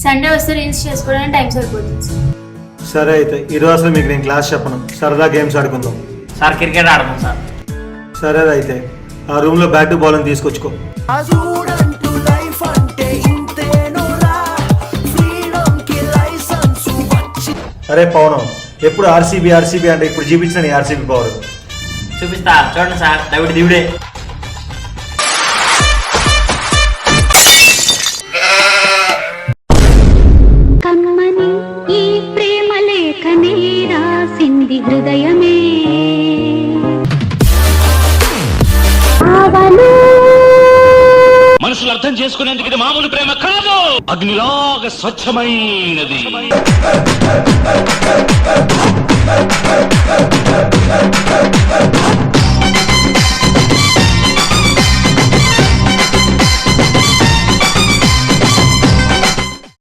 Sunday వస్తే reels చేసుకోవడానికి time సరిపోతుంది. సరే అయితే ఈరోజు అసలు మీకు నేను క్లాస్ చెప్పను, సరదా గేమ్స్ ఆడుకుందాం. సార్ క్రికెట్ ఆడదాం సార్. సరే అయితే ఆ రూమ్ లో బ్యాట్ బాల్ తీసుకోవచ్చుకో. అరే పవనం, ఎప్పుడు ఆర్సీబీ ఆర్సీబీ అంటే ఇప్పుడు చూపించిన ఆర్సీబీ పవర్. చూపిస్తా చూడండి సార్, దవిడి దివిడే. కమ్మని ఈ ప్రేమ లేఖనే రాసింది హృదయమే. మనుషులు అర్థం చేసుకునేందుకు ఇది మామూలు ప్రేమ కాదు, అగ్నిలాగా స్వచ్ఛమైనది.